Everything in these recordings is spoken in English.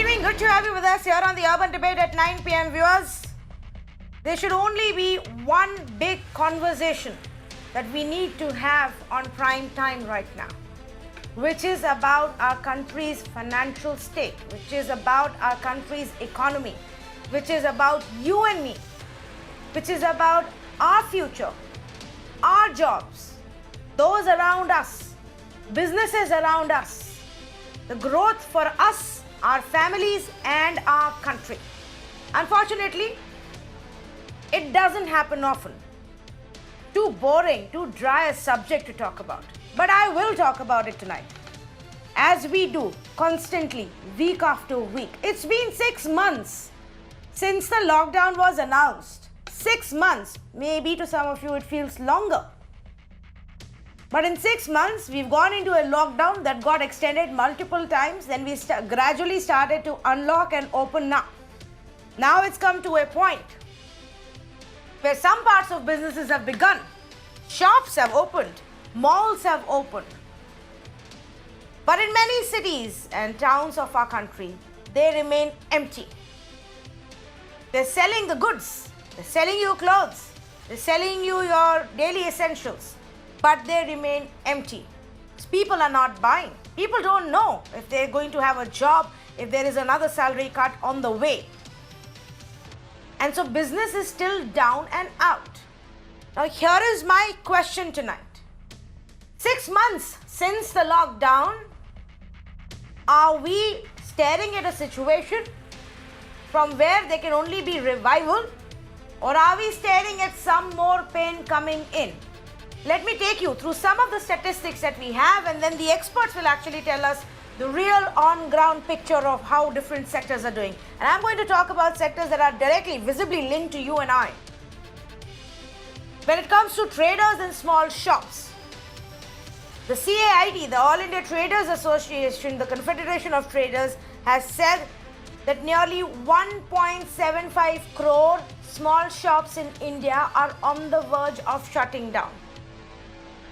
evening. Good to have you with us here on the Urban Debate at 9 p.m. viewers. There should only be one big conversation that we need to have on prime time right now, which is about our country's financial state, which is about our country's economy, which is about you and me, which is about our future, our jobs, those around us, businesses around us, the growth for us, our families and our country. Unfortunately, it doesn't happen often. Too boring, too dry a subject to talk about. But I will talk about it tonight, as we do constantly, week after week. It's been 6 months since the lockdown was announced. 6 months, maybe to some of you it feels longer. But in 6 months, we've gone into a lockdown that got extended multiple times. Then we gradually started to unlock and open up. Now it's come to a point where some parts of businesses have begun. Shops have opened. Malls have opened. But in many cities and towns of our country, they remain empty. They're selling the goods. They're selling you clothes. They're selling you your daily essentials. But they remain empty. People are not buying. People don't know if they're going to have a job, if there is another salary cut on the way. And so business is still down and out. Now here is my question tonight. 6 months since the lockdown, are we staring at a situation from where there can only be revival, or are we staring at some more pain coming in? Let me take you through some of the statistics that we have, and then the experts will actually tell us the real on-ground picture of how different sectors are doing. And I'm going to talk about sectors that are directly, visibly linked to you and I. When it comes to traders and small shops, the CAIT, the All India Traders Association, the Confederation of Traders, has said that nearly 1.75 crore small shops in India are on the verge of shutting down.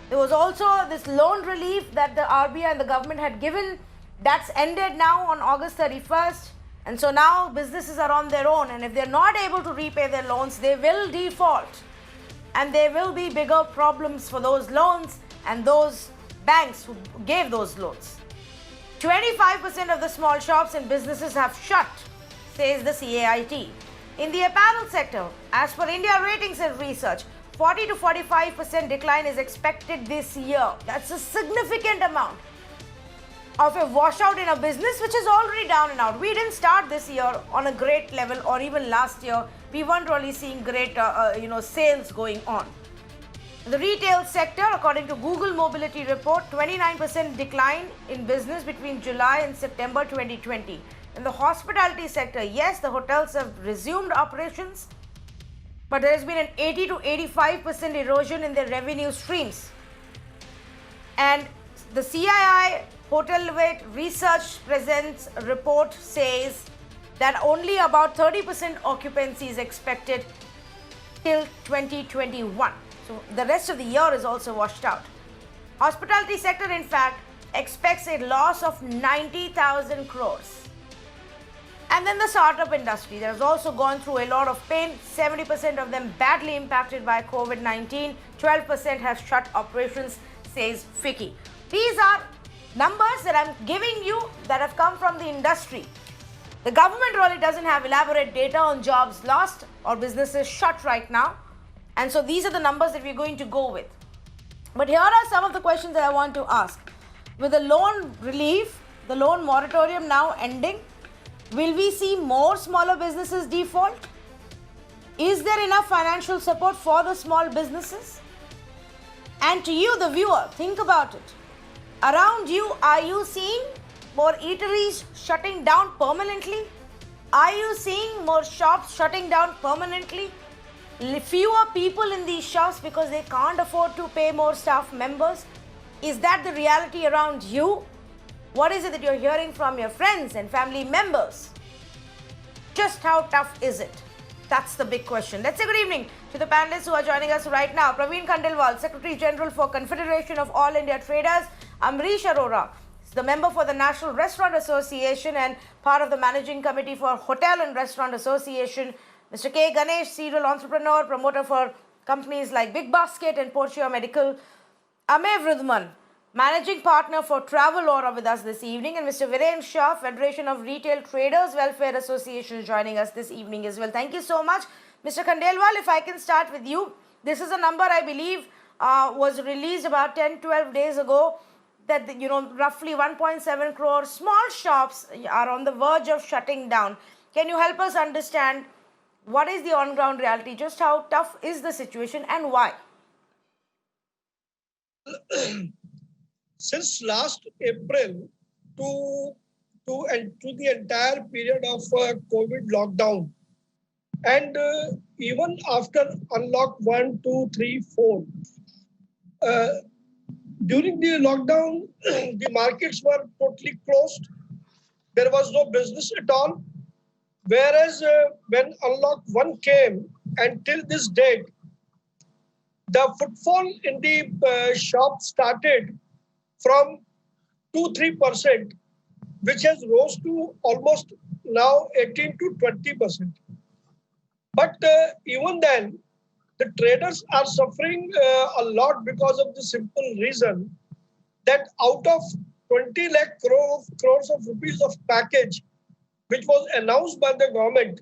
There was also this loan relief that the RBI and the government had given. That's ended now on August 31st. And so now businesses are on their own. And if they're not able to repay their loans, they will default. And there will be bigger problems for those loans and those banks who gave those loans. 25% of the small shops and businesses have shut, says the CAIT. In the apparel sector, as per India Ratings and Research, 40 to 45% decline is expected this year. That's a significant amount of a washout in a business which is already down and out. We didn't start this year on a great level, or even last year we weren't really seeing great sales going on. The retail sector, according to Google Mobility Report, 29% decline in business between July and September 2020. In the hospitality sector, yes, the hotels have resumed operations, but there has been an 80 to 85% erosion in their revenue streams. And the CII Hotel Weight Research presents a report says that only about 30% occupancy is expected till 2021. So the rest of the year is also washed out. Hospitality sector, in fact, expects a loss of 90,000 crores. And then the startup industry that has also gone through a lot of pain. 70% of them badly impacted by COVID-19. 12% have shut operations, says FICCI. These are numbers that I'm giving you that have come from the industry. The government really doesn't have elaborate data on jobs lost or businesses shut right now. And so these are the numbers that we're going to go with. But here are some of the questions that I want to ask. With the loan relief, the loan moratorium now ending, will we see more smaller businesses default? Is there enough financial support for the small businesses? And to you, the viewer, think about it. Around you, are you seeing more eateries shutting down permanently? Are you seeing more shops shutting down permanently? Fewer people in these shops because they can't afford to pay more staff members? Is that the reality around you? What is it that you're hearing from your friends and family members? Just how tough is it? That's the big question. Let's say good evening to the panelists who are joining us right now. Praveen Khandelwal, Secretary General for Confederation of All India Traders. Amrish Arora, the member for the National Restaurant Association and part of the managing committee for Hotel and Restaurant Association, Mr. K. Ganesh, serial entrepreneur, promoter for companies like Big Basket and Portia Medical, Amey Vridman, managing partner for Travel Aura with us this evening, and Mr. Viren Shah, Federation of Retail Traders Welfare Association, joining us this evening as well. Thank you so much. Mr. Khandelwal, if I can start with you. This is a number I believe was released about 10-12 days ago, that roughly 1.7 crore small shops are on the verge of shutting down. Can you help us understand what is the on-ground reality, just how tough is the situation and why? Since last April to the entire period of COVID lockdown, and even after unlock 1, 2, 3, 4, during the lockdown, the markets were totally closed. There was no business at all. Whereas when unlock 1 came, until this date, the footfall in the shop started from 2-3%, which has rose to almost now 18 to 20%. But even then, the traders are suffering a lot because of the simple reason that out of 20 lakh crores of rupees of package, which was announced by the government,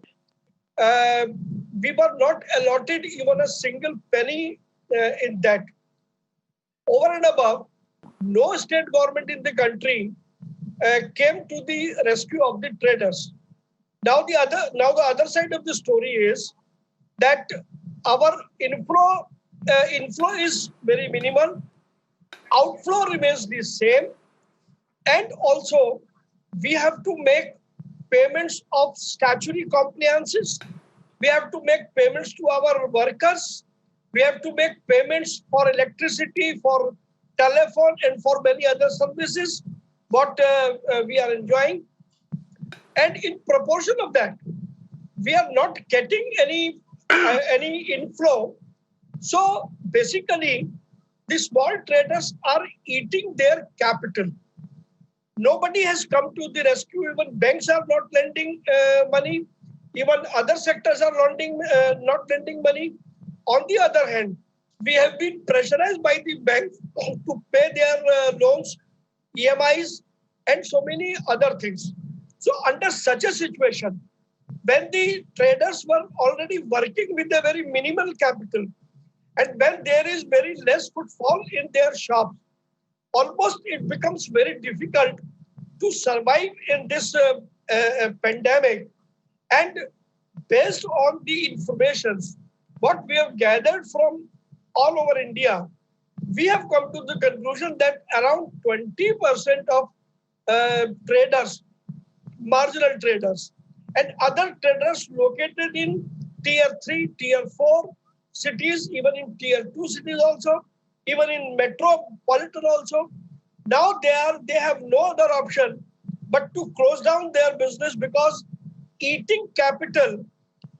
we were not allotted even a single penny in that. Over and above, no state government in the country came to the rescue of the traders. Now the other side of the story is that our inflow is very minimal, outflow remains the same, and also we have to make payments of statutory compliances. We have to make payments to our workers. We have to make payments for electricity, for telephone, and for many other services what we are enjoying. And in proportion of that, we are not getting any inflow. So basically, the small traders are eating their capital. Nobody has come to the rescue. Even banks are not lending money. Even other sectors are not lending money. On the other hand, we have been pressurized by the bank to pay their loans, EMIs, and so many other things. So under such a situation, when the traders were already working with a very minimal capital, and when there is very less footfall in their shops, almost it becomes very difficult to survive in this pandemic. And based on the informations, what we have gathered from all over India, we have come to the conclusion that around 20% of traders, marginal traders, and other traders located in tier 3, tier 4 cities, even in tier 2 cities also, even in metropolitan also, now they have no other option but to close down their business, because eating capital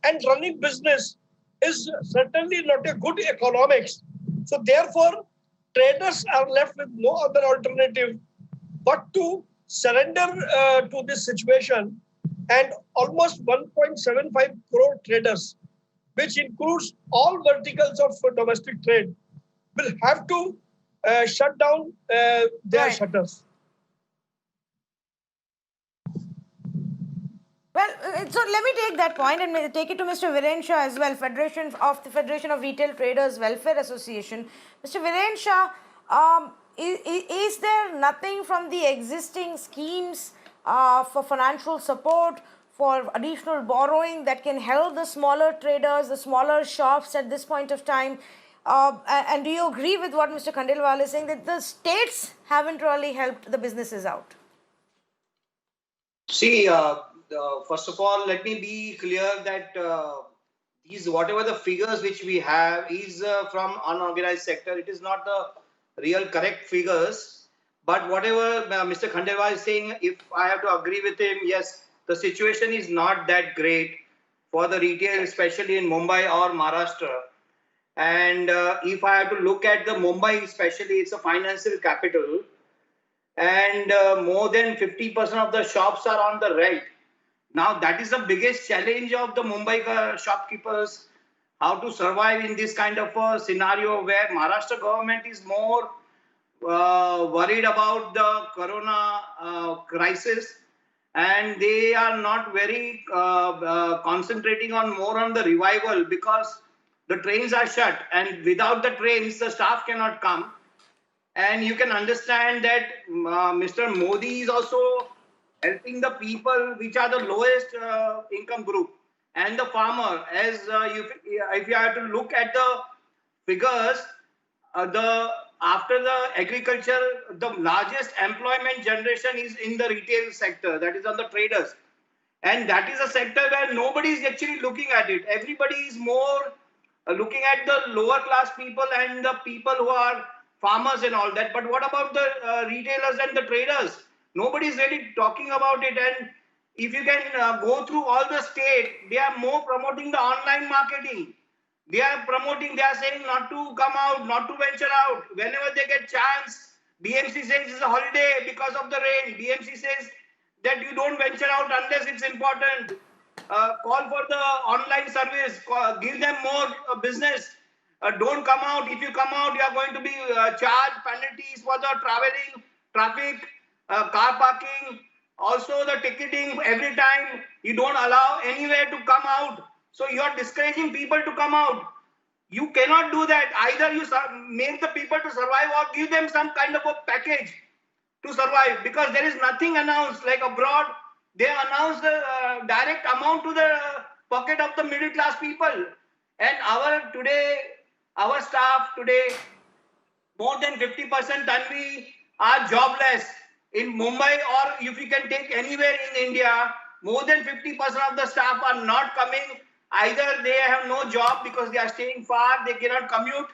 and running business is certainly not a good economics. So therefore, traders are left with no other alternative but to surrender to this situation. And almost 1.75 crore traders, which includes all verticals of domestic trade, will have to shut down their shutters. Well, so let me take that point and take it to Mr. Viren Shah as well, Federation of Retail Traders Welfare Association. Mr. Viren Shah, is there nothing from the existing schemes for financial support, for additional borrowing that can help the smaller traders, the smaller shops at this point of time? And do you agree with what Mr. Khandelwal is saying, that the states haven't really helped the businesses out? See, first of all, let me be clear that these whatever the figures which we have is from unorganized sector. It is not the real correct figures. But whatever Mr. Khandelwal is saying, if I have to agree with him, yes, the situation is not that great for the retail, especially in Mumbai or Maharashtra. And if I have to look at the Mumbai especially, it's a financial capital. and more than 50% of the shops are on the rent. Now that is the biggest challenge of the Mumbai shopkeepers, how to survive in this kind of a scenario where Maharashtra government is more worried about the corona crisis, and they are not very concentrating on more on the revival, because the trains are shut, and without the trains the staff cannot come. And you can understand that Mr. Modi is also helping the people which are the lowest income group and the farmer. As if you have to look at the figures, the after the agriculture, the largest employment generation is in the retail sector, that is on the traders, and that is a sector where nobody is actually looking at it. Everybody is more looking at the lower class people and the people who are farmers and all that. But what about the retailers and the traders? Nobody is really talking about it. And if you can go through all the state, they are more promoting the online marketing. They are promoting, they are saying not to come out, not to venture out. Whenever they get chance, BMC says it's a holiday because of the rain. BMC says that you don't venture out unless it's important. Call for the online service, give them more business. Don't come out. If you come out, you are going to be charged penalties for the traveling, traffic, car parking, also the ticketing every time. You don't allow anywhere to come out. So you are discouraging people to come out. You cannot do that. Either you make the people to survive or give them some kind of a package to survive, because there is nothing announced. Like abroad, they announce the direct amount to the pocket of the middle class people. And our staff today, more than 50% Tanvi are jobless in Mumbai, or if you can take anywhere in India, more than 50% of the staff are not coming. Either they have no job because they are staying far, they cannot commute.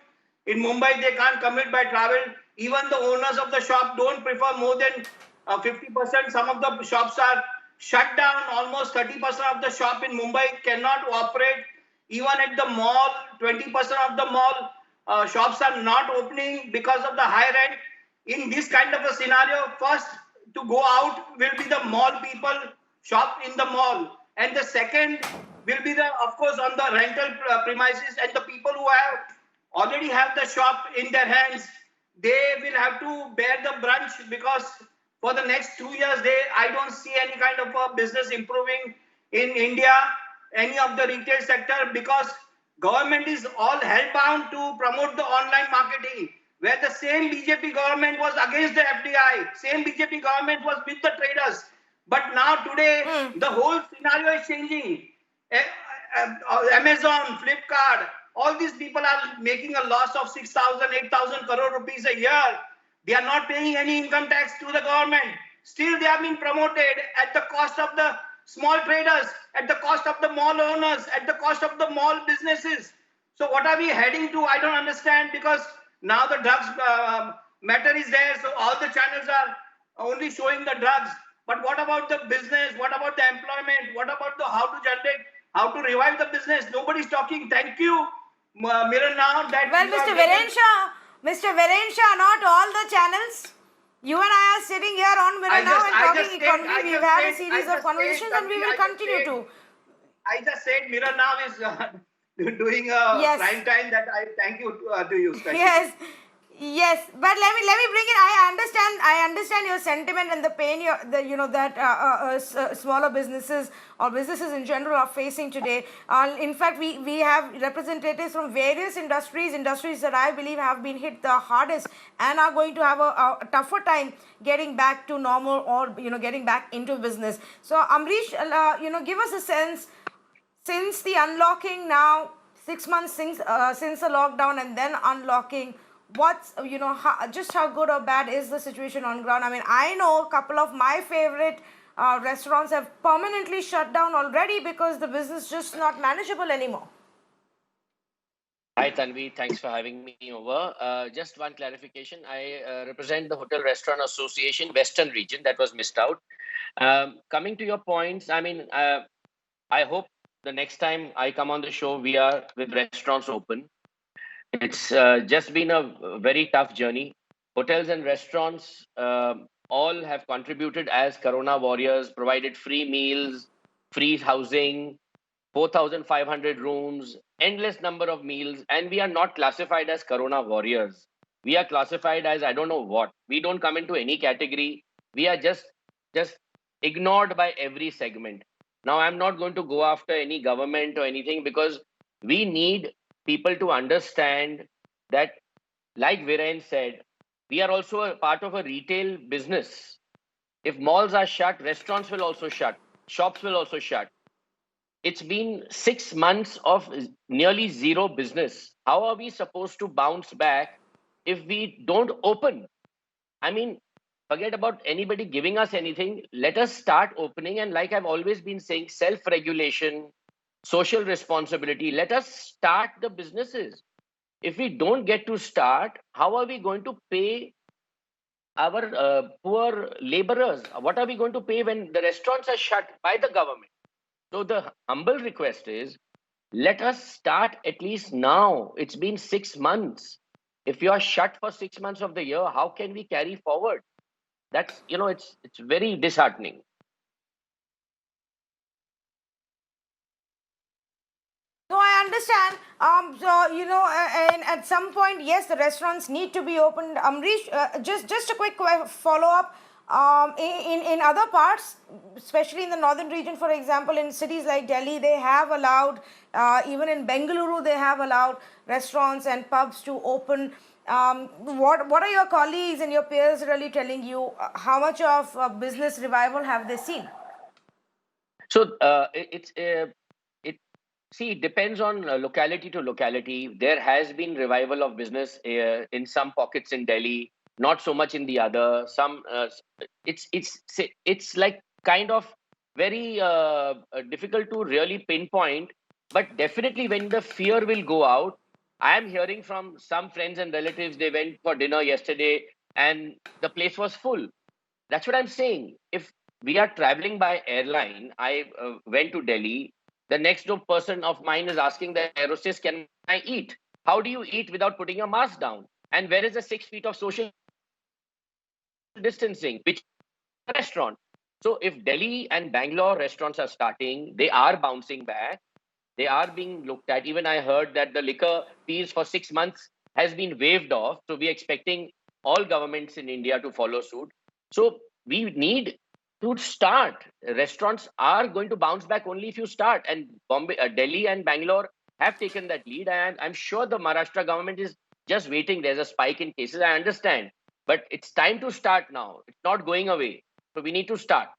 In Mumbai, they can't commute by travel. Even the owners of the shop don't prefer more than 50%. Some of the shops are shut down. Almost 30% of the shop in Mumbai cannot operate. Even at the mall, 20% of the mall shops are not opening because of the high rent. In this kind of a scenario, first to go out will be the mall people, shop in the mall. And the second will be the, of course, on the rental premises, and the people who have already have the shop in their hands, they will have to bear the brunt, because for the next 2 years, I don't see any kind of a business improving in India, any of the retail sector, because government is all hellbound to promote the online marketing, where the same BJP government was against the FDI, same BJP government was with the traders. But now today, the whole scenario is changing. Amazon, Flipkart, all these people are making a loss of 6,000, 8,000 crore rupees a year. They are not paying any income tax to the government. Still, they are being promoted at the cost of the small traders, at the cost of the mall owners, at the cost of the mall businesses. So what are we heading to? I don't understand, because now the drugs matter is there. So all the channels are only showing the drugs. But what about the business? What about the employment? What about the how to generate, how to revive the business? Nobody's talking. Thank you, Miran, now that Well, you Mr. are Viren Shah, Mr. Viren Shah, not all the channels. You and I are sitting here on Mirror now and talking economy. We've had a series of conversations and we will continue to. I just said Mirror now is doing a Yes. prime time. That I thank you to you. Especially. Yes, yes, but let me bring it. I understand your sentiment and the pain that smaller businesses or businesses in general are facing today. In fact, we have representatives from various industries that I believe have been hit the hardest and are going to have a tougher time getting back to normal or getting back into business. So Amrish, give us a sense, since the unlocking now, 6 months since the lockdown and then unlocking, what's just how good or bad is the situation on ground? I mean, I know a couple of my favorite restaurants have permanently shut down already because the business just not manageable anymore. Hi Tanvi, thanks for having me over. Just one clarification. I represent the Hotel Restaurant Association Western region. That was missed out. Coming to your points, I mean, I hope the next time I come on the show, we are with restaurants open. It's just been a very tough journey. Hotels and restaurants all have contributed as Corona warriors, provided free meals, free housing, 4,500 rooms, endless number of meals, and we are not classified as Corona warriors. We are classified as I don't know what. We don't come into any category. We are just ignored by every segment. Now, I'm not going to go after any government or anything because we need people to understand that, like Viren said, we are also a part of a retail business. If malls are shut, restaurants will also shut, shops will also shut. It's been 6 months of nearly zero business. How are we supposed to bounce back if we don't open? I mean, forget about anybody giving us anything. Let us start opening. And like I've always been saying, self regulation, social responsibility, let us start the businesses. If we don't get to start, how are we going to pay our poor laborers? What are we going to pay when the restaurants are shut by the government? So the humble request is, let us start at least now. It's been 6 months. If you are shut for 6 months of the year, how can we carry forward? That's, it's very disheartening. No, I understand. And at some point, yes, the restaurants need to be opened. Amrish, just a quick follow up. In other parts, especially in the northern region, for example, in cities like Delhi, they have allowed, even in Bengaluru, they have allowed restaurants and pubs to open. What are your colleagues and your peers really telling you? How much of business revival have they seen? So it see, it depends on locality to locality. There has been revival of business in some pockets in Delhi, not so much in the other. Some it's like kind of very difficult to really pinpoint. But definitely, when the fear will go out, I am hearing from some friends and relatives. They went for dinner yesterday, and the place was full. That's what I'm saying. If we are traveling by airline, I went to Delhi. The next door person of mine is asking the aerostess, "Can I eat?" How do you eat without putting your mask down? And where is the 6 feet of social distancing? Which restaurant? So if Delhi and Bangalore restaurants are starting, they are bouncing back. They are being looked at. Even I heard that the liquor fees for 6 months has been waived off. So we're expecting all governments in India to follow suit. So we need to start. Restaurants are going to bounce back only if you start. And Delhi and Bangalore have taken that lead. And I'm sure the Maharashtra government is just waiting. There's a spike in cases. I understand. But it's time to start now. It's not going away. So we need to start.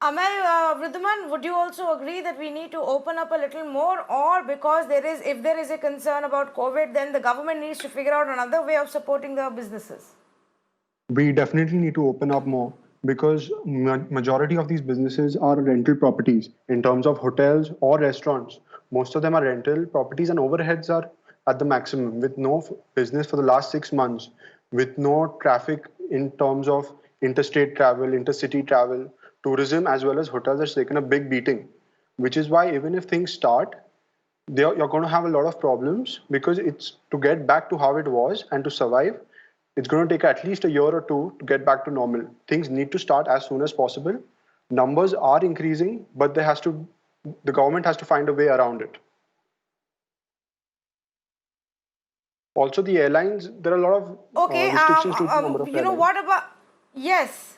Amel, Vridhaman, would you also agree that we need to open up a little more, or because if there is a concern about COVID, then the government needs to figure out another way of supporting the businesses? We definitely need to open up more because majority of these businesses are rental properties in terms of hotels or restaurants. Most of them are rental properties and overheads are at the maximum with no business for the last 6 months, with no traffic in terms of interstate travel, intercity travel, tourism, as well as hotels has taken a big beating, which is why even if things start, you're going to have a lot of problems because it's to get back to how it was and to survive. It's going to take at least a year or two to get back to normal. Things need to start as soon as possible. Numbers are increasing, but the government has to find a way around it. Also, the airlines, there are a lot of restrictions to the number of airlines. What about, yes.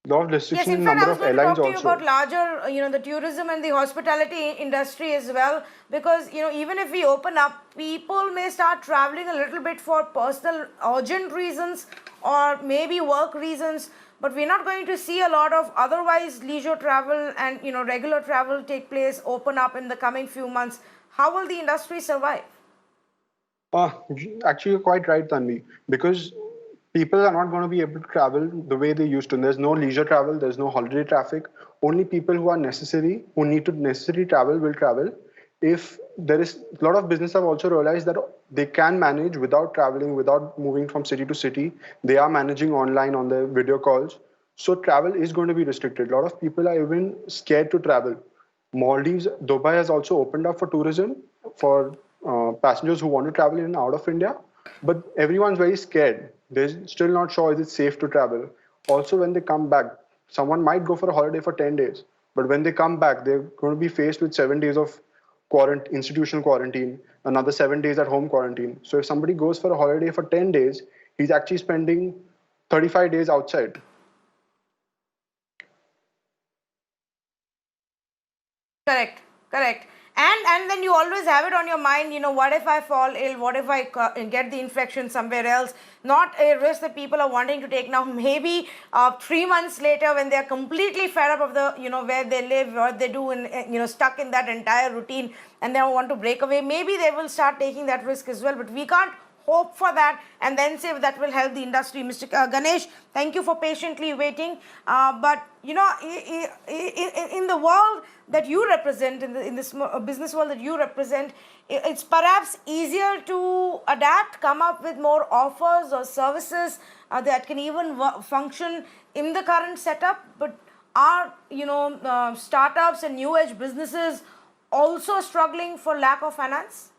Lot of Yes, restrictions in in fact, I number was of going to airlines talk to you also. about larger, the tourism and the hospitality industry as well, because, even if we open up, people may start traveling a little bit for personal urgent reasons or maybe work reasons, but we're not going to see a lot of otherwise leisure travel and, regular travel take place, open up in the coming few months. How will the industry survive? Actually, you're quite right, Tanvi, because people are not going to be able to travel the way they used to. There's no leisure travel, there's no holiday traffic. Only people who need to necessarily travel will travel. If there is a lot of business have also realized that they can manage without traveling, without moving from city to city. They are managing online on their video calls. So travel is going to be restricted. A lot of people are even scared to travel. Maldives, Dubai has also opened up for tourism for passengers who want to travel in and out of India, but everyone's very scared. They're still not sure is it safe to travel. Also, when they come back, someone might go for a holiday for 10 days, but when they come back, they're going to be faced with 7 days of institutional quarantine, another 7 days at home quarantine. So if somebody goes for a holiday for 10 days, he's actually spending 35 days outside. Correct, correct. And then you always have it on your mind, what if I fall ill? What if I get the infection somewhere else? Not a risk that people are wanting to take now. Maybe 3 months later, when they're completely fed up of the, where they live, what they do, and, stuck in that entire routine, and they want to break away, maybe they will start taking that risk as well. But we can't hope for that and then say that will help the industry. Mr. Ganesh, thank you for patiently waiting. But in the world that you represent, in this business world that you represent, it's perhaps easier to adapt, come up with more offers or services that can even function in the current setup. But are startups and new age businesses also struggling for lack of finance?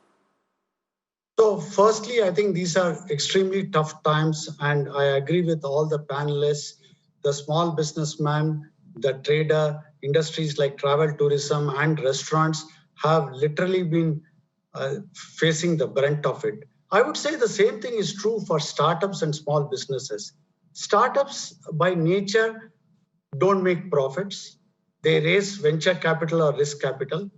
So firstly, I think these are extremely tough times, and I agree with all the panelists, the small businessman, the trader, industries like travel, tourism, and restaurants have literally been facing the brunt of it. I would say the same thing is true for startups and small businesses. Startups by nature don't make profits. They raise venture capital or risk capital,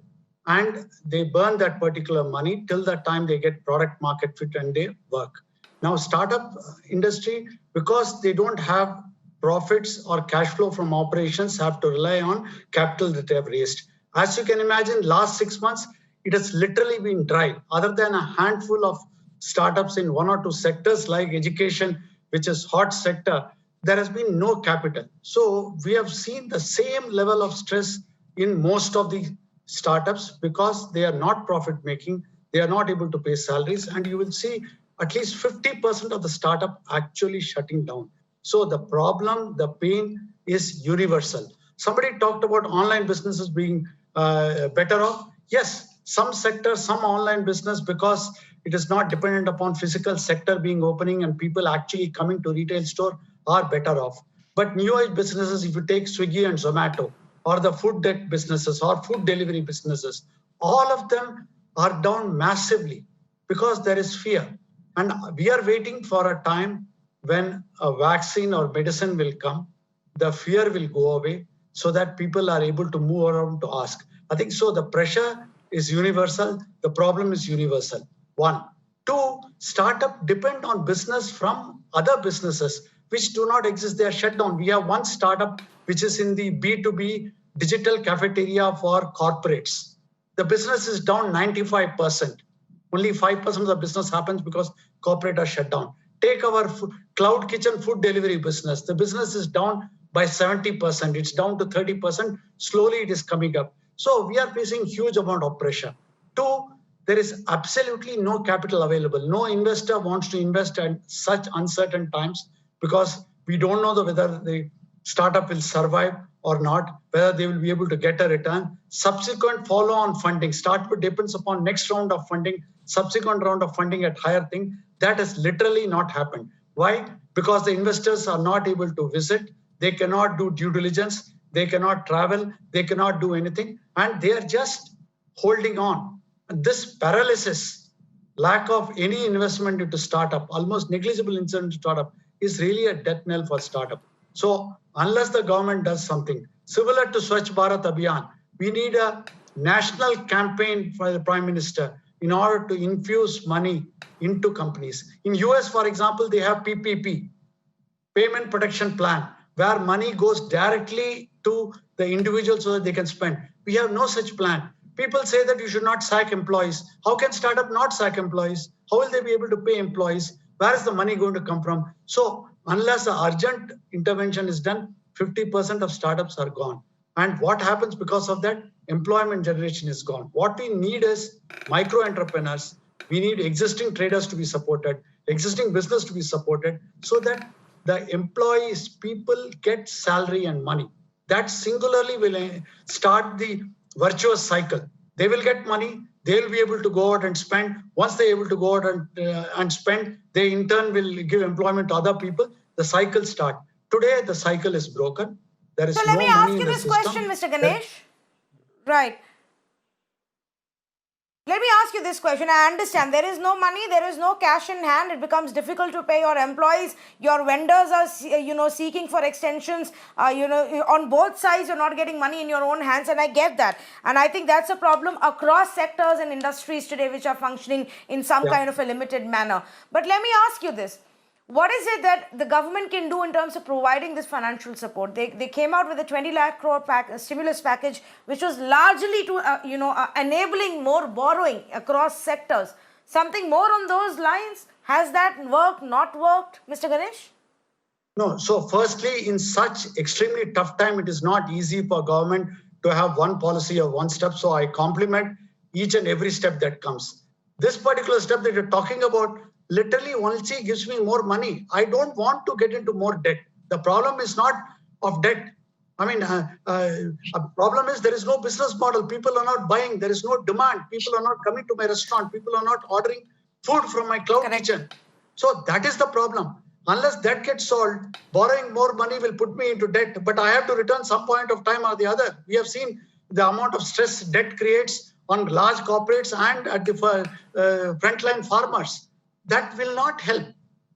and they burn that particular money till the time they get product market fit and they work. Now, startup industry, because they don't have profits or cash flow from operations, have to rely on capital that they have raised. As you can imagine, last 6 months, it has literally been dry. Other than a handful of startups in 1 or 2 sectors like education, which is hot sector, there has been no capital. So we have seen the same level of stress in most of the startups because they are not profit making, they are not able to pay salaries, and you will see at least 50% of the startup actually shutting down. So the problem, the pain is universal. Somebody talked about online businesses being better off. Yes, some sectors, some online business, because it is not dependent upon physical sector being opening and people actually coming to retail store, are better off. But new age businesses, if you take Swiggy and Zomato, or the food tech businesses or food delivery businesses, all of them are down massively because there is fear. And we are waiting for a time when a vaccine or medicine will come, the fear will go away so that people are able to move around to ask. I think so. The pressure is universal. The problem is universal. 1. 2, startup depend on business from other businesses which do not exist. They are shut down. We have one startup which is in the B2B digital cafeteria for corporates. The business is down 95%. Only 5% of the business happens because corporate are shut down. Take our cloud kitchen food delivery business. The business is down by 70%. It's down to 30%. Slowly it is coming up. So we are facing huge amount of pressure. 2, there is absolutely no capital available. No investor wants to invest at such uncertain times because we don't know whether the startup will survive or not, whether they will be able to get a return. Subsequent follow-on funding, startup depends upon next round of funding, subsequent round of funding at higher thing. That has literally not happened. Why? Because the investors are not able to visit. They cannot do due diligence. They cannot travel. They cannot do anything. And they are just holding on. And this paralysis, lack of any investment into startup, almost negligible investment into startup, is really a death knell for startup. So unless the government does something, similar to Swachh Bharat Abhiyan, we need a national campaign for the Prime Minister in order to infuse money into companies. In US, for example, they have PPP, Payment Protection Plan, where money goes directly to the individual so that they can spend. We have no such plan. People say that you should not sack employees. How can startup not sack employees? How will they be able to pay employees? Where is the money going to come from? So unless an urgent intervention is done, 50% of startups are gone. And what happens because of that? Employment generation is gone. What we need is micro entrepreneurs. We need existing traders to be supported, existing business to be supported, so that the employees, people get salary and money. That singularly will start the virtuous cycle. They will get money, they'll be able to go out and spend. Once they're able to go out and spend, they in turn will give employment to other people. The cycle starts. Today, the cycle is broken. There is So no let me money ask in you the this system. question, Mr. Ganesh. Right. Let me ask you this question. I understand there is no money, there is no cash in hand. It becomes difficult to pay your employees. Your vendors are, seeking for extensions. On both sides, you're not getting money in your own hands, and I get that. And I think that's a problem across sectors and industries today, which are functioning in some kind of a limited manner. But let me ask you this. What is it that the government can do in terms of providing this financial support? They came out with a 20 lakh crore stimulus package, which was largely to, enabling more borrowing across sectors. Something more on those lines? Has that worked, not worked, Mr. Ganesh? No. So firstly, in such extremely tough time, it is not easy for government to have one policy or one step. So I compliment each and every step that comes. This particular step that you're talking about literally only gives me more money. I don't want to get into more debt. The problem is not of debt. I mean, a problem is there is no business model. People are not buying. There is no demand. People are not coming to my restaurant. People are not ordering food from my cloud kitchen. So that is the problem. Unless that gets solved, borrowing more money will put me into debt. But I have to return some point of time or the other. We have seen the amount of stress debt creates on large corporates and at the frontline farmers. That will not help.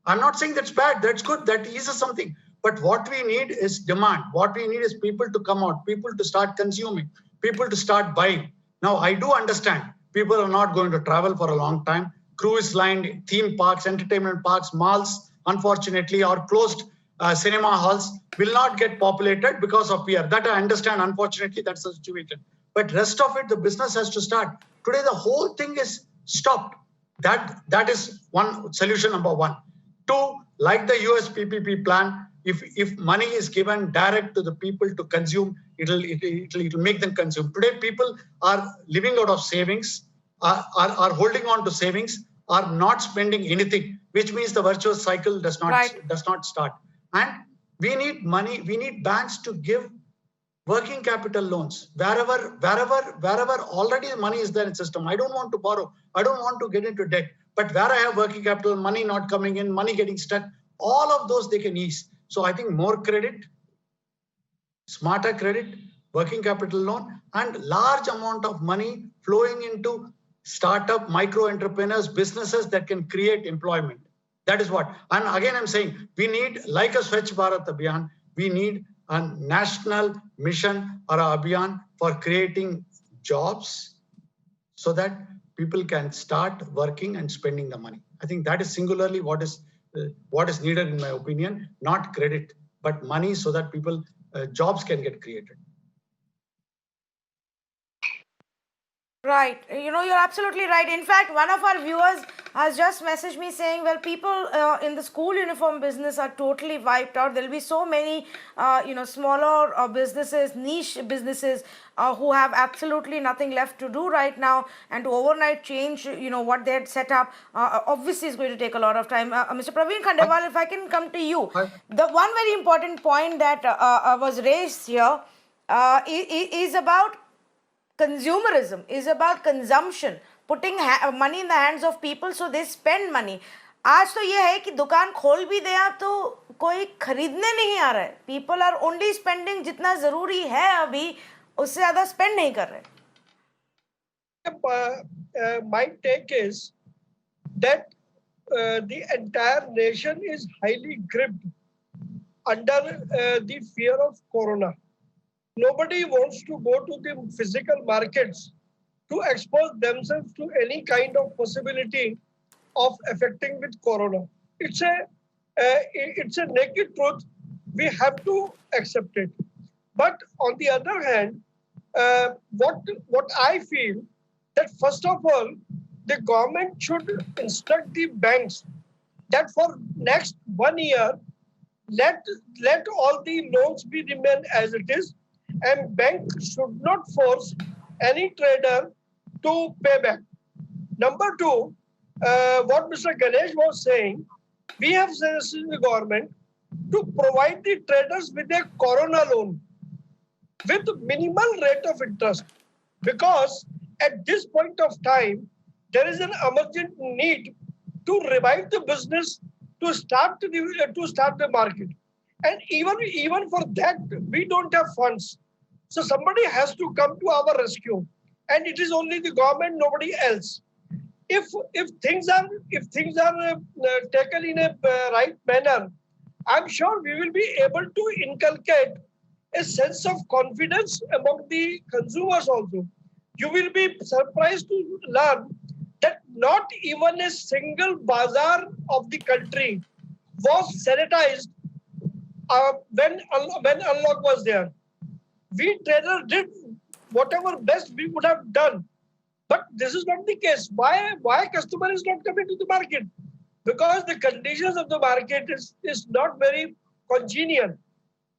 I'm not saying that's bad. That's good. That eases something. But what we need is demand. What we need is people to come out, people to start consuming, people to start buying. Now, I do understand people are not going to travel for a long time. Cruise line, theme parks, entertainment parks, malls, unfortunately, or closed cinema halls will not get populated because of fear. That I understand. Unfortunately, that's the situation. But rest of it, the business has to start. Today, the whole thing is stopped. That is one solution, number one. Two, like the US PPP plan, if money is given direct to the people to consume, it'll make them consume. Today, people are living out of savings, are holding on to savings, are not spending anything, which means the virtuous cycle does not start. And we need money. We need banks to give working capital loans wherever already the money is there in system. I don't want to borrow. I don't want to get into debt. But where I have working capital, money not coming in, money getting stuck, all of those they can ease. So I think more credit, smarter credit, working capital loan, and large amount of money flowing into startup, micro entrepreneurs, businesses that can create employment. That is what. And again, I'm saying we need, like a Swachh Bharat Abhiyan, we need a national mission or a Abhiyan for creating jobs so that people can start working and spending the money. I think that is singularly what is needed, in my opinion, not credit, but money so that people, jobs can get created. Right. You're absolutely right. In fact, one of our viewers has just messaged me saying, well, people in the school uniform business are totally wiped out. There'll be so many, smaller businesses, niche businesses who have absolutely nothing left to do right now, and to overnight change, what they had set up, obviously is going to take a lot of time. Mr. Praveen Khandewal, if I can come to you. The one very important point that was raised here is about consumerism, is about consumption, putting money in the hands of people so they spend money. आज तो ये है कि दुकान खोल भी दिया तो कोई खरीदने नहीं आ रहा है. People are only spending जितना जरूरी है अभी, उससे ज़्यादा spend नहीं कर रहे. My take is that the entire nation is highly gripped under the fear of corona. Nobody wants to go to the physical markets to expose themselves to any kind of possibility of affecting with corona. It's a naked truth. We have to accept it. But on the other hand, what I feel that first of all, the government should instruct the banks that for next 1 year, let all the loans be remain as it is, and bank should not force any trader to pay back. Number two, what Mr. Ganesh was saying, we have suggested the government to provide the traders with a corona loan with minimal rate of interest, because at this point of time, there is an emergent need to revive the business, to start the market. And even for that, we don't have funds. So somebody has to come to our rescue, and it is only the government, nobody else. If things are taken in a right manner, I'm sure we will be able to inculcate a sense of confidence among the consumers also. You will be surprised to learn that not even a single bazaar of the country was sanitized when unlock was there. We traders did whatever best we would have done, but this is not the case. Why customer is not coming to the market? Because the conditions of the market is not very congenial.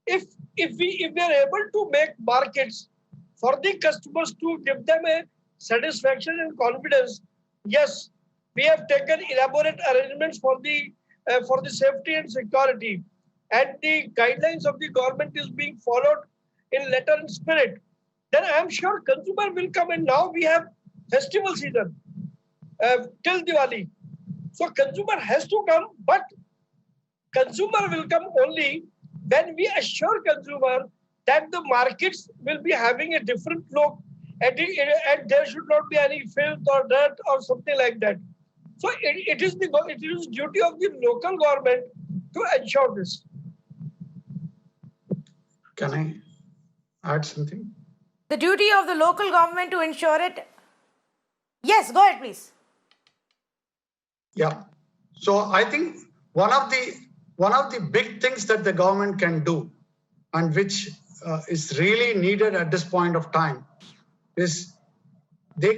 If we are able to make markets for the customers to give them a satisfaction and confidence, yes, we have taken elaborate arrangements for the safety and security, and the guidelines of the government is being followed in letter and spirit. Then I am sure consumer will come, and now we have festival season till Diwali. So consumer has to come, but consumer will come only when we assure consumer that the markets will be having a different look, and there should not be any filth or dirt or something like that. So it is duty of the local government to ensure this. Can I add something? The duty of the local government to ensure it. Yes, go ahead, please. Yeah. So I think one of the big things that the government can do, and which is really needed at this point of time, is they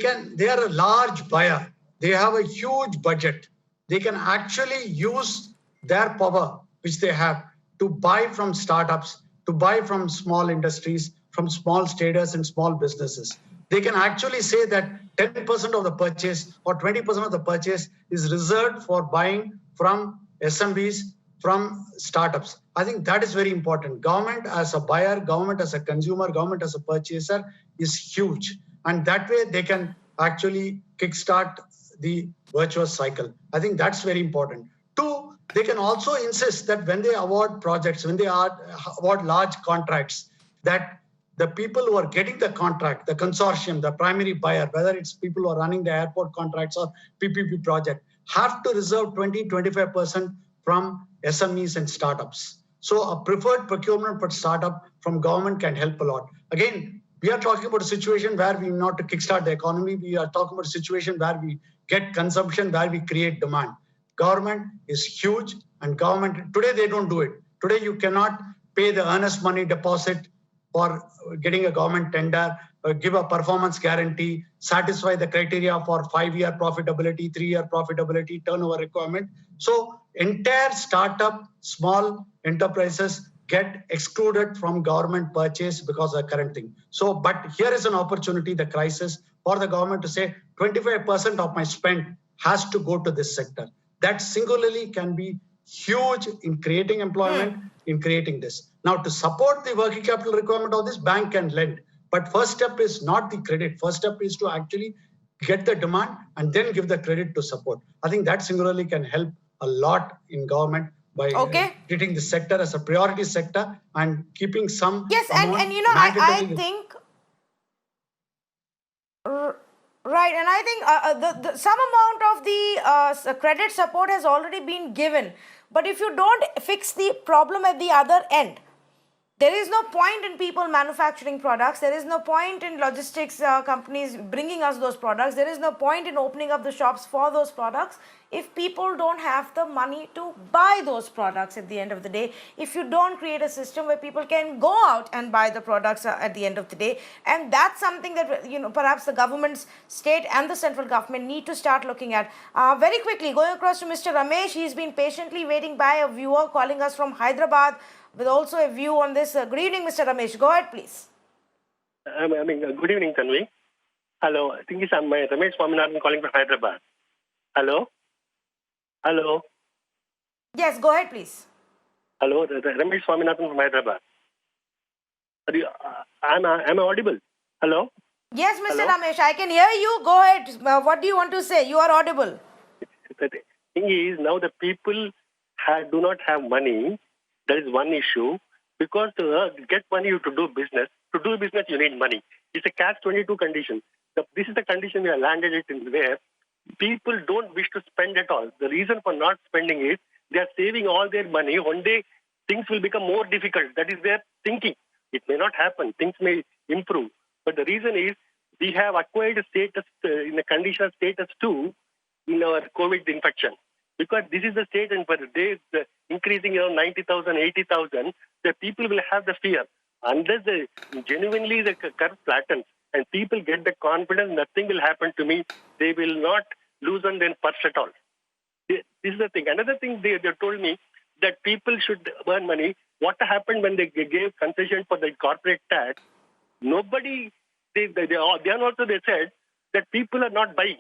are a large buyer. They have a huge budget. They can actually use their power, which they have, to buy from startups, to buy from small industries, from small traders and small businesses. They can actually say that 10% of the purchase or 20% of the purchase is reserved for buying from SMBs, from startups. I think that is very important. Government as a buyer, government as a consumer, government as a purchaser is huge. And that way they can actually kickstart the virtuous cycle. I think that's very important. Two, they can also insist that when they award projects, when they award large contracts, that the people who are getting the contract, the consortium, the primary buyer, whether it's people who are running the airport contracts or PPP project, have to reserve 20-25% from SMEs and startups. So a preferred procurement for startup from government can help a lot. Again, we are talking about a situation where we not to kickstart the economy. We are talking about a situation where we get consumption, where we create demand. Government is huge, and government, today they don't do it. Today you cannot pay the earnest money deposit for getting a government tender, give a performance guarantee, satisfy the criteria for 5-year profitability, 3-year profitability, turnover requirement. So entire startup, small enterprises get excluded from government purchase because of the current thing. So, but here is an opportunity, the crisis, for the government to say 25% of my spend has to go to this sector. That singularly can be huge in creating employment, in creating this. Now, to support the working capital requirement of this, bank can lend. But first step is not the credit. First step is to actually get the demand and then give the credit to support. I think that singularly can help a lot in government by treating the sector as a priority sector and keeping some Yes, amount and you know, I think right, and I think some amount of the credit support has already been given. But if you don't fix the problem at the other end, there is no point in people manufacturing products. There is no point in logistics companies bringing us those products. There is no point in opening up the shops for those products if people don't have the money to buy those products at the end of the day. If you don't create a system where people can go out and buy the products at the end of the day. And that's something that, you know, perhaps the governments, state and the central government need to start looking at. Very quickly, going across to Mr. Ramesh. He's been patiently waiting by, a viewer calling us from Hyderabad, with also a view on this. Good evening, Mr. Ramesh. Go ahead, please. Good evening, Tanvi. Hello. I think I'm Ramesh Swaminathan calling from Hyderabad. Hello? Hello? Yes, go ahead, please. Hello, Ramesh Swaminathan from Hyderabad. Am I audible? Hello? Yes, Mr. Hello? Ramesh, I can hear you. Go ahead. What do you want to say? You are audible. The thing is, now the people do not have money. That is one issue. Because to get money to do business, you need money. It's a catch-22 condition. This is the condition we have landed it in, where people don't wish to spend at all. The reason for not spending is they are saving all their money. One day things will become more difficult. That is their thinking. It may not happen. Things may improve. But the reason is we have acquired status in a conditional status 2 in our COVID infection. Because this is the stage, and per day increasing around 90,000, 80,000, the people will have the fear. Unless genuinely the curve flattens and people get the confidence, nothing will happen to me, they will not loosen their purse at all. This is the thing. Another thing they told me that people should earn money. What happened when they gave concession for the corporate tax? Nobody, they also they said that people are not buying.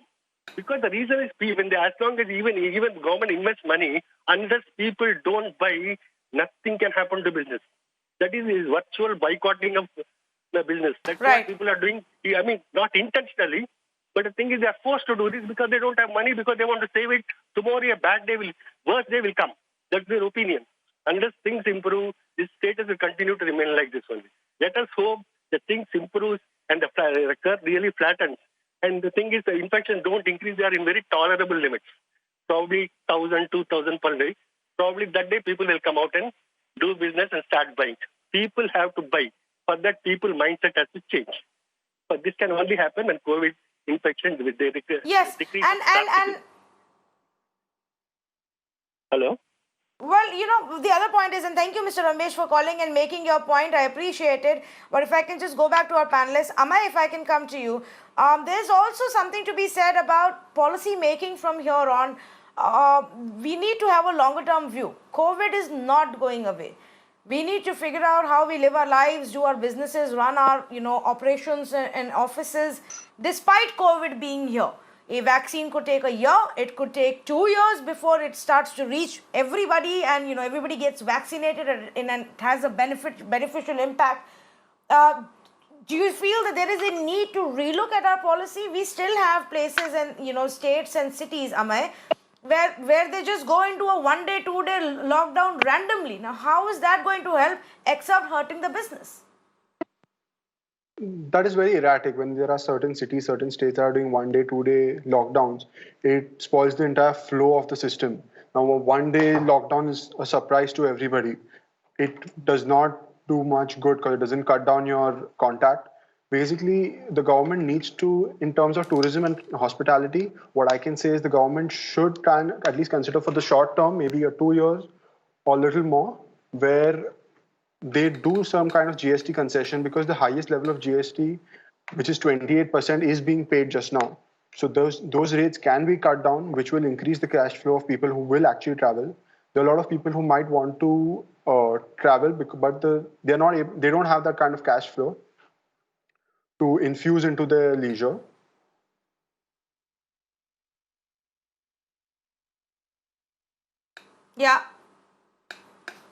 Because the reason is when they, as long as even government invests money, unless people don't buy, nothing can happen to business. That is virtual boycotting of the business. That's Right. what people are doing. I mean, not intentionally, but the thing is they are forced to do this because they don't have money, because they want to save it. Tomorrow a bad day worse day will come. That's their opinion. Unless things improve, this status will continue to remain like this only. Let us hope that things improve and the curve really flattens. And the thing is, the infections don't increase. They are in very tolerable limits. Probably 1,000, 2,000 per day. Probably that day people will come out and do business and start buying. People have to buy. For that, people mindset has to change. But this can only happen when COVID infection Yes, decrease. and Hello? well, the other point is, and thank you, Mr. Ramesh, for calling and making your point. I appreciate it. But if I can just go back to our panelists, Amay, if I can come to you, there's also something to be said about policy making from here on. We need to have a longer term view. COVID is not going away. We need to figure out how we live our lives, do our businesses, run our operations and offices, despite COVID being here. A vaccine could take a year, it could take 2 years before it starts to reach everybody, and everybody gets vaccinated and it has a beneficial impact. Do you feel that there is a need to relook at our policy? We still have places and states and cities, Amay, where they just go into a 1 day, 2 day lockdown randomly. Now, how is that going to help except hurting the business? That is very erratic. When there are certain cities, certain states that are doing 1 day, 2 day lockdowns, it spoils the entire flow of the system. Now, a 1 day lockdown is a surprise to everybody. It does not do much good because it doesn't cut down your contact. Basically, the government needs to, in terms of tourism and hospitality, what I can say is the government should can at least consider for the short term, maybe a 2 years or a little more, where they do some kind of GST concession, because the highest level of GST, which is 28%, is being paid just now. So those rates can be cut down, which will increase the cash flow of people who will actually travel. There are a lot of people who might want to travel, but they don't have that kind of cash flow to infuse into their leisure. Yeah.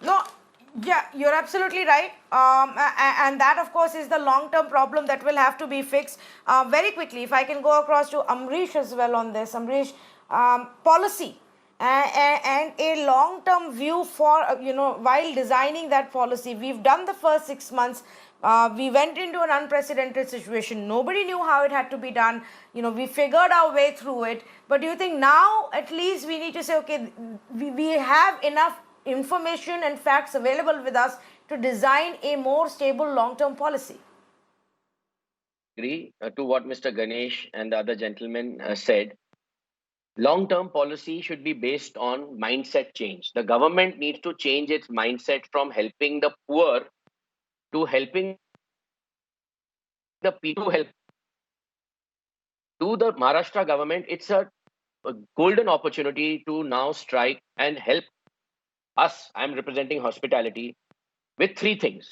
No, yeah, you're absolutely right. And that, of course, is the long-term problem that will have to be fixed very quickly. If I can go across to Amrish as well on this. Amrish, policy and a long-term view for, while designing that policy. We've done the first 6 months. We went into an unprecedented situation. Nobody knew how it had to be done. We figured our way through it. But do you think now at least we need to say, okay, we have enough information and facts available with us to design a more stable long-term policy? Agree to what Mr. Ganesh and the other gentlemen said. Long-term policy should be based on mindset change. The government needs to change its mindset from helping the poor to helping the people to help. To the Maharashtra government, it's a golden opportunity to now strike and help us. I'm representing hospitality with three things.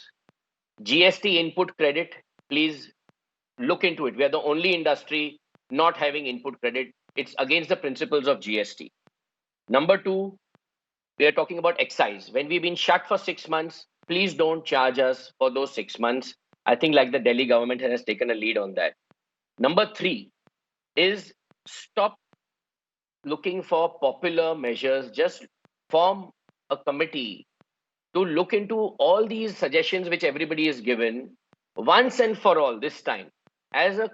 GST input credit, please look into it. We are the only industry not having input credit. It's against the principles of GST. Number two, we are talking about excise. When we've been shut for 6 months, please don't charge us for those 6 months. I think like the Delhi government has taken a lead on that. Number three is stop looking for popular measures. Just form a committee to look into all these suggestions which everybody is given once and for all this time as a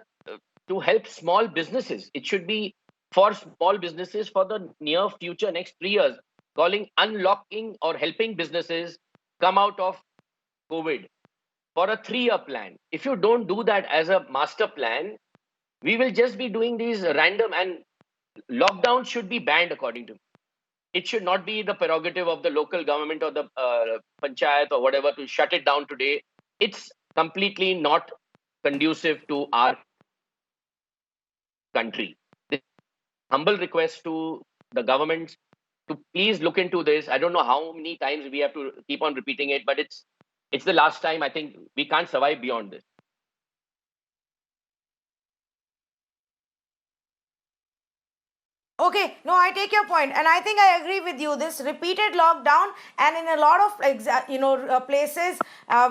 to help small businesses. It should be for small businesses for the near future, next 3 years, calling unlocking or helping businesses come out of COVID for a 3-year plan. If you don't do that as a master plan, we will just be doing these random, and lockdown should be banned according to me. It should not be the prerogative of the local government or the panchayat or whatever to shut it down today. It's completely not conducive to our country. This humble request to the government to please look into this. I don't know how many times we have to keep on repeating it, but it's the last time. I think we can't survive beyond this. Okay, no, I take your point, and I think I agree with you. This repeated lockdown, and in a lot of places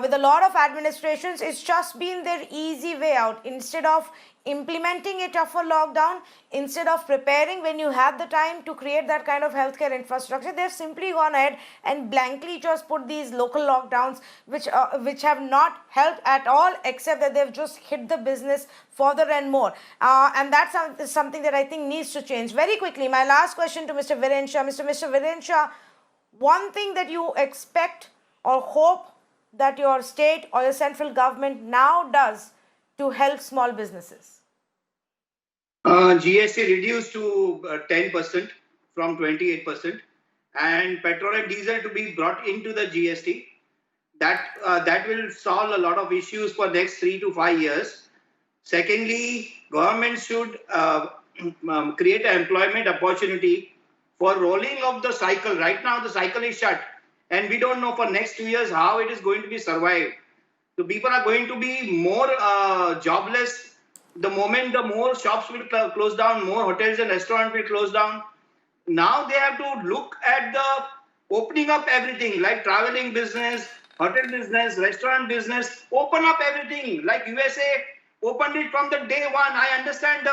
with a lot of administrations, it's just been their easy way out. Instead of implementing a tougher lockdown, instead of preparing when you have the time to create that kind of healthcare infrastructure, they've simply gone ahead and blankly just put these local lockdowns, which have not helped at all, except that they've just hit the business further and more. And that's something that I think needs to change. Very quickly, my last question to Mr. Viren Shah. Mr. Viren Shah, one thing that you expect or hope that your state or your central government now does to help small businesses? GST reduced to 10% from 28%, and petrol and diesel to be brought into the GST. That will solve a lot of issues for next 3 to 5 years. Secondly, government should create an employment opportunity for rolling of the cycle. Right now, the cycle is shut, and we don't know for next 2 years how it is going to be survived. So people are going to be more jobless. The moment the more shops will close down, more hotels and restaurants will close down. Now they have to look at the opening up everything, like traveling business, hotel business, restaurant business, open up everything. Like USA opened it from the day one. I understand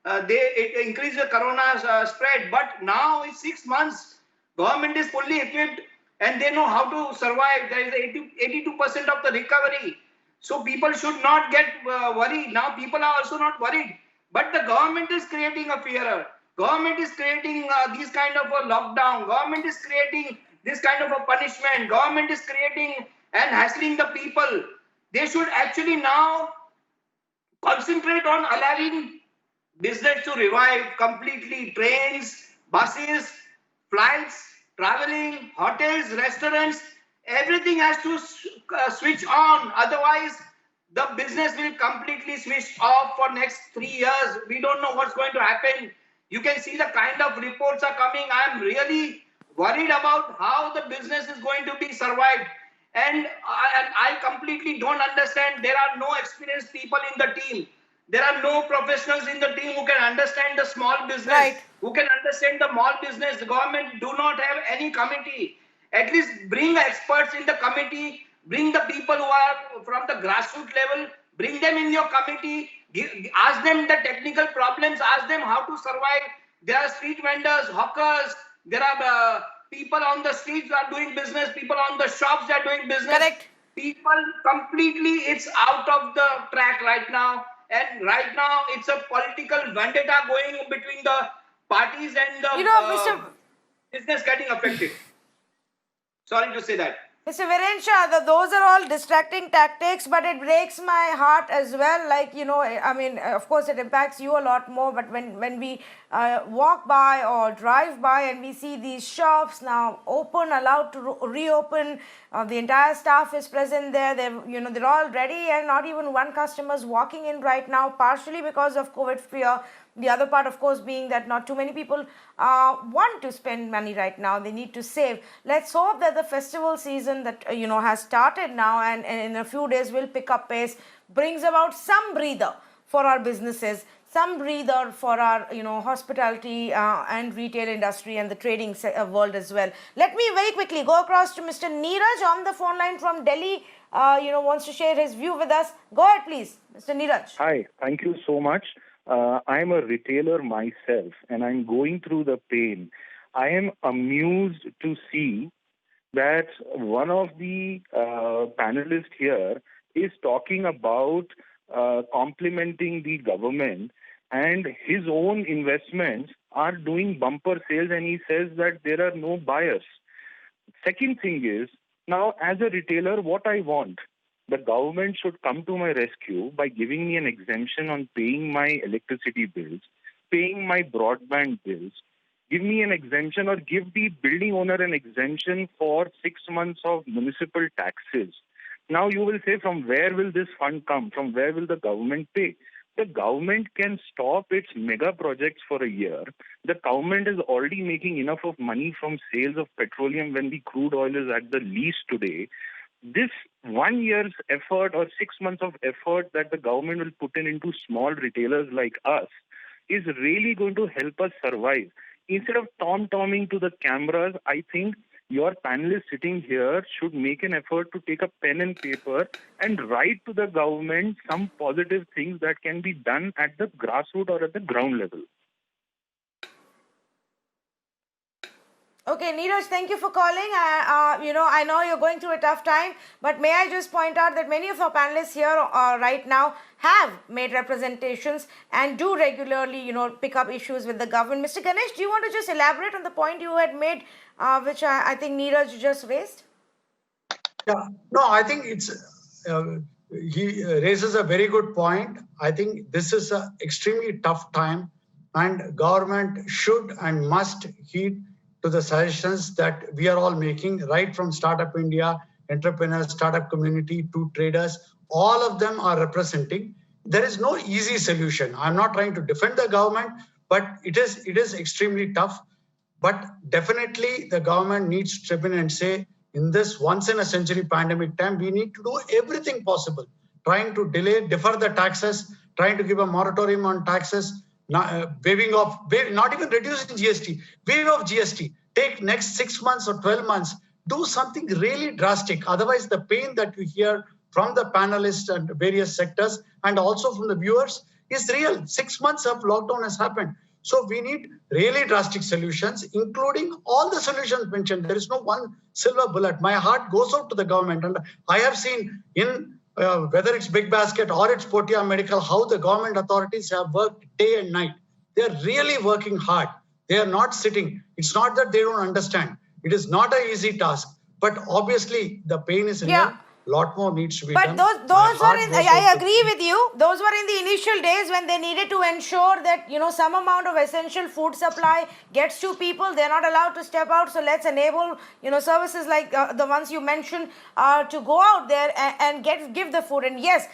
it increased the corona spread, but now it's 6 months. Government is fully equipped and they know how to survive. There is 82% of the recovery. So people should not get worried. Now people are also not worried. But the government is creating a fear. Government is creating these kind of a lockdown. Government is creating this kind of a punishment. Government is creating and hassling the people. They should actually now concentrate on allowing business to revive completely. Trains, buses, flights, traveling, hotels, restaurants, everything has to switch on. Otherwise, the business will completely switch off for next 3 years. We don't know what's going to happen. You can see the kind of reports are coming. I'm really worried about how the business is going to be survived. And I completely don't understand. There are no experienced people in the team. There are no professionals in the team who can understand the small business, right, who can understand the small business. The government do not have any committee. At least bring experts in the committee, bring the people who are from the grassroots level, bring them in your committee, ask them the technical problems, ask them how to survive. There are street vendors, hawkers, there are people on the streets who are doing business, people on the shops that are doing business. Correct. People completely, it's out of the track right now. And right now, it's a political vendetta going between the parties and the business getting affected. Sorry to say that. Mr. Viren Shah, those are all distracting tactics, but it breaks my heart as well. Like, I mean, of course, it impacts you a lot more, but when we walk by or drive by and we see these shops now open, allowed to reopen, the entire staff is present there, they're all ready, and not even one customer is walking in right now, partially because of COVID fear. The other part, of course, being that not too many people want to spend money right now. They need to save. Let's hope that the festival season that has started now and in a few days will pick up pace, brings about some breather for our businesses. some breather for our hospitality and retail industry and the trading world as well. Let me very quickly go across to Mr. Neeraj on the phone line from Delhi. Wants to share his view with us. Go ahead, please, Mr. Neeraj. Hi, thank you so much. I'm a retailer myself and I'm going through the pain. I am amused to see that one of the panelists here is talking about complimenting the government, and his own investments are doing bumper sales, and he says that there are no buyers. Second thing is, now as a retailer, what I want, the government should come to my rescue by giving me an exemption on paying my electricity bills, paying my broadband bills, give me an exemption or give the building owner an exemption for 6 months of municipal taxes. Now you will say, from where will this fund come? From where will the government pay? The government can stop its mega projects for a year. The government is already making enough of money from sales of petroleum when the crude oil is at the least today. This 1 year's effort or 6 months of effort that the government will put in into small retailers like us is really going to help us survive. Instead of tom-tomming to the cameras, I think your panelists sitting here should make an effort to take a pen and paper and write to the government some positive things that can be done at the grassroots or at the ground level. Okay, Neeraj, thank you for calling. I know you're going through a tough time, but may I just point out that many of our panelists here right now have made representations and do regularly, pick up issues with the government. Mr. Ganesh, do you want to just elaborate on the point you had made, which I think Neeraj just raised? Yeah, no, I think he raises a very good point. I think this is an extremely tough time, and government should and must heed to the suggestions that we are all making, right from Startup India, entrepreneurs, startup community to traders. All of them are representing. There is no easy solution. I'm not trying to defend the government, but it is extremely tough. But definitely the government needs to step in and say, in this once in a century pandemic time, we need to do everything possible, trying to defer the taxes, trying to give a moratorium on taxes, not even reducing GST, waiving of GST, take next 6 months or 12 months, do something really drastic. Otherwise, the pain that we hear from the panelists and various sectors and also from the viewers is real. 6 months of lockdown has happened. So we need really drastic solutions, including all the solutions mentioned. There is no one silver bullet. My heart goes out to the government. And I have seen in whether it's Big Basket or it's Potia Medical, how the government authorities have worked day and night. They're really working hard. They are not sitting. It's not that they don't understand. It is not an easy task. But obviously, the pain is real. A lot more needs to be done. But those were I agree with you. Those were in the initial days when they needed to ensure that, some amount of essential food supply gets to people. They're not allowed to step out. So let's enable, services like the ones you mentioned to go out there and give the food. And yes,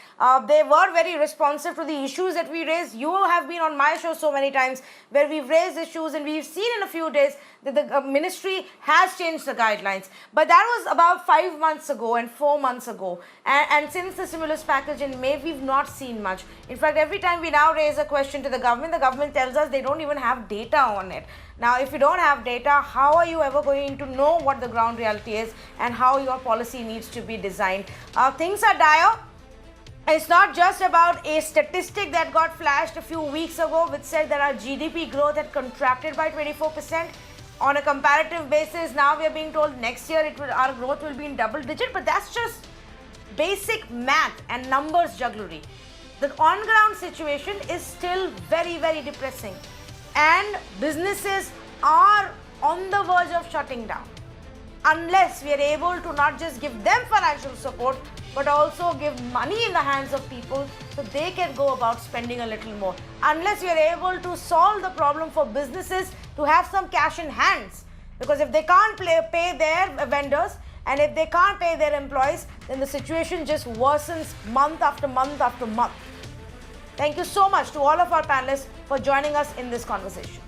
they were very responsive to the issues that we raised. You have been on my show so many times where we've raised issues and we've seen in a few days that the ministry has changed the guidelines. But that was about 5 months ago and 4 months ago. And since the stimulus package in May, we've not seen much. In fact, every time we now raise a question to the government tells us they don't even have data on it. Now, if you don't have data, how are you ever going to know what the ground reality is and how your policy needs to be designed? Things are dire. It's not just about a statistic that got flashed a few weeks ago which said that our GDP growth had contracted by 24%. On a comparative basis, now we are being told next year our growth will be in double digit, but that's just basic math and numbers jugglery. The on-ground situation is still very, very depressing, and businesses are on the verge of shutting down unless we are able to not just give them financial support, but also give money in the hands of people so they can go about spending a little more. Unless we are able to solve the problem for businesses to have some cash in hands. Because if they can't pay their vendors and if they can't pay their employees, then the situation just worsens month after month after month. Thank you so much to all of our panelists for joining us in this conversation.